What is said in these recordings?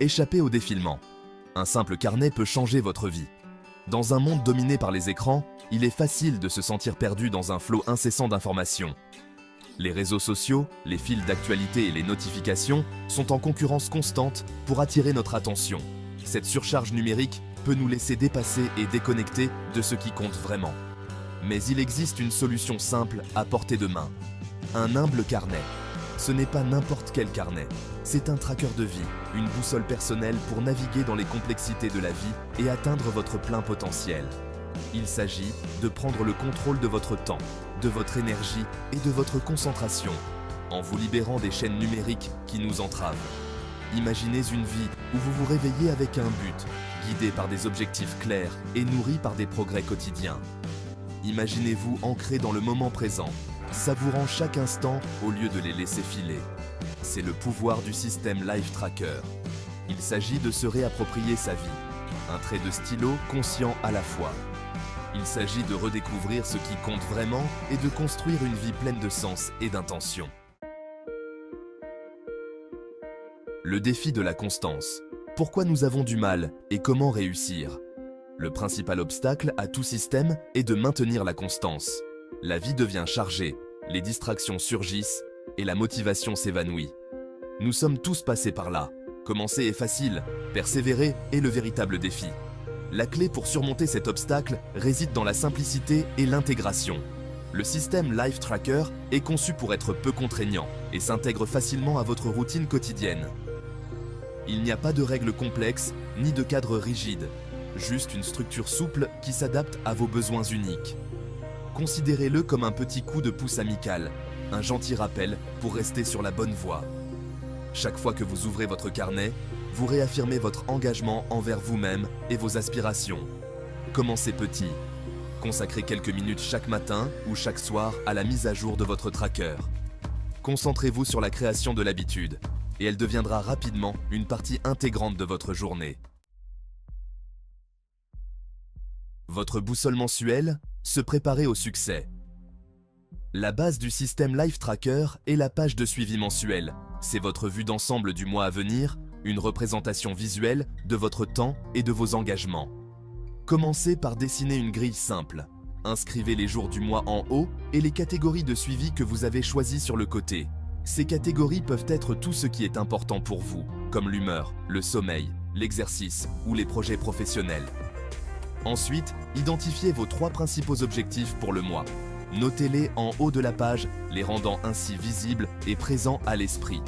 Échappez au défilement. Un simple carnet peut changer votre vie. Dans un monde dominé par les écrans, il est facile de se sentir perdu dans un flot incessant d'informations. Les réseaux sociaux, les fils d'actualité et les notifications sont en concurrence constante pour attirer notre attention. Cette surcharge numérique peut nous laisser dépasser et déconnecter de ce qui compte vraiment. Mais il existe une solution simple à portée de main. Un humble carnet. Ce n'est pas n'importe quel carnet. C'est un tracker de vie, une boussole personnelle pour naviguer dans les complexités de la vie et atteindre votre plein potentiel. Il s'agit de prendre le contrôle de votre temps, de votre énergie et de votre concentration, en vous libérant des chaînes numériques qui nous entravent. Imaginez une vie où vous vous réveillez avec un but, guidé par des objectifs clairs et nourri par des progrès quotidiens. Imaginez-vous ancré dans le moment présent, savourant chaque instant au lieu de les laisser filer. C'est le pouvoir du système Life Tracker. Il s'agit de se réapproprier sa vie, un trait de stylo conscient à la fois. Il s'agit de redécouvrir ce qui compte vraiment et de construire une vie pleine de sens et d'intention. Le défi de la constance. Pourquoi nous avons du mal et comment réussir? Le principal obstacle à tout système est de maintenir la constance. La vie devient chargée, les distractions surgissent et la motivation s'évanouit. Nous sommes tous passés par là. Commencer est facile, persévérer est le véritable défi. La clé pour surmonter cet obstacle réside dans la simplicité et l'intégration. Le système Life Tracker est conçu pour être peu contraignant et s'intègre facilement à votre routine quotidienne. Il n'y a pas de règles complexes ni de cadre rigide, juste une structure souple qui s'adapte à vos besoins uniques. Considérez-le comme un petit coup de pouce amical, un gentil rappel pour rester sur la bonne voie. Chaque fois que vous ouvrez votre carnet, vous réaffirmez votre engagement envers vous-même et vos aspirations. Commencez petit. Consacrez quelques minutes chaque matin ou chaque soir à la mise à jour de votre tracker. Concentrez-vous sur la création de l'habitude et elle deviendra rapidement une partie intégrante de votre journée. Votre boussole mensuelle, se préparer au succès. La base du système Life Tracker est la page de suivi mensuel. C'est votre vue d'ensemble du mois à venir, une représentation visuelle de votre temps et de vos engagements. Commencez par dessiner une grille simple. Inscrivez les jours du mois en haut et les catégories de suivi que vous avez choisies sur le côté. Ces catégories peuvent être tout ce qui est important pour vous, comme l'humeur, le sommeil, l'exercice ou les projets professionnels. Ensuite, identifiez vos 3 principaux objectifs pour le mois. Notez-les en haut de la page, les rendant ainsi visibles et présents à l'esprit.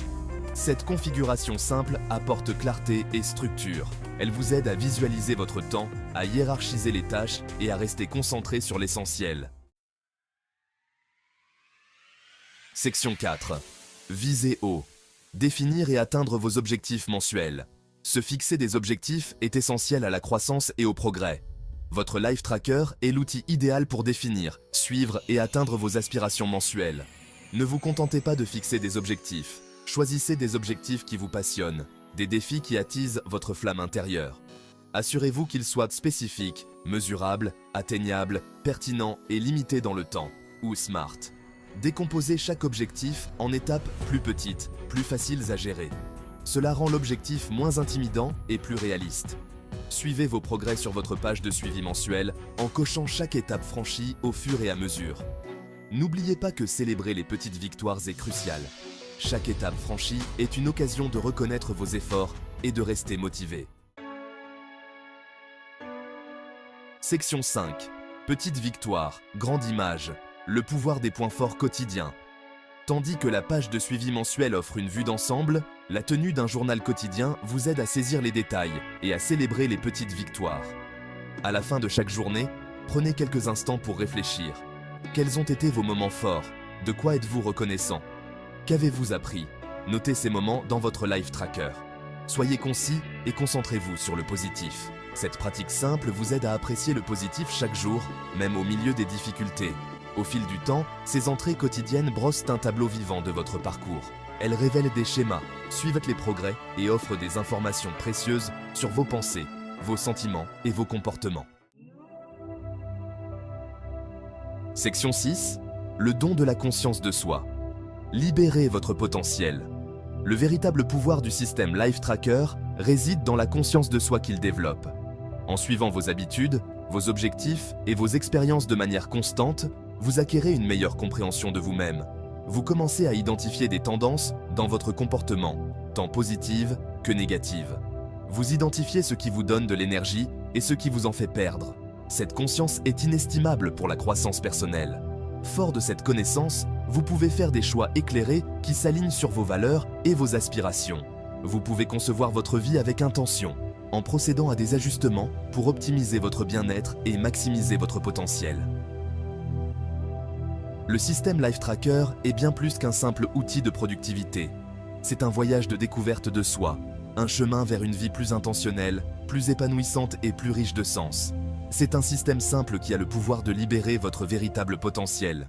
Cette configuration simple apporte clarté et structure. Elle vous aide à visualiser votre temps, à hiérarchiser les tâches et à rester concentré sur l'essentiel. Section 4. Visez haut. Définir et atteindre vos objectifs mensuels. Se fixer des objectifs est essentiel à la croissance et au progrès. Votre Life Tracker est l'outil idéal pour définir, suivre et atteindre vos aspirations mensuelles. Ne vous contentez pas de fixer des objectifs. Choisissez des objectifs qui vous passionnent, des défis qui attisent votre flamme intérieure. Assurez-vous qu'ils soient spécifiques, mesurables, atteignables, pertinents et limités dans le temps, ou SMART. Décomposez chaque objectif en étapes plus petites, plus faciles à gérer. Cela rend l'objectif moins intimidant et plus réaliste. Suivez vos progrès sur votre page de suivi mensuel en cochant chaque étape franchie au fur et à mesure. N'oubliez pas que célébrer les petites victoires est crucial. Chaque étape franchie est une occasion de reconnaître vos efforts et de rester motivé. Section 5. Petite victoire, grande image, le pouvoir des points forts quotidiens. Tandis que la page de suivi mensuel offre une vue d'ensemble, la tenue d'un journal quotidien vous aide à saisir les détails et à célébrer les petites victoires. À la fin de chaque journée, prenez quelques instants pour réfléchir. Quels ont été vos moments forts? De quoi êtes-vous reconnaissant? Qu'avez-vous appris? Notez ces moments dans votre Life Tracker. Soyez concis et concentrez-vous sur le positif. Cette pratique simple vous aide à apprécier le positif chaque jour, même au milieu des difficultés. Au fil du temps, ces entrées quotidiennes brossent un tableau vivant de votre parcours. Elles révèlent des schémas, suivent les progrès et offrent des informations précieuses sur vos pensées, vos sentiments et vos comportements. Section 6. Le don de la conscience de soi. Libérez votre potentiel. Le véritable pouvoir du système Life Tracker réside dans la conscience de soi qu'il développe. En suivant vos habitudes, vos objectifs et vos expériences de manière constante, vous acquérez une meilleure compréhension de vous-même. Vous commencez à identifier des tendances dans votre comportement, tant positives que négatives. Vous identifiez ce qui vous donne de l'énergie et ce qui vous en fait perdre. Cette conscience est inestimable pour la croissance personnelle. Fort de cette connaissance, vous pouvez faire des choix éclairés qui s'alignent sur vos valeurs et vos aspirations. Vous pouvez concevoir votre vie avec intention, en procédant à des ajustements pour optimiser votre bien-être et maximiser votre potentiel. Le système Life Tracker est bien plus qu'un simple outil de productivité. C'est un voyage de découverte de soi, un chemin vers une vie plus intentionnelle, plus épanouissante et plus riche de sens. C'est un système simple qui a le pouvoir de libérer votre véritable potentiel.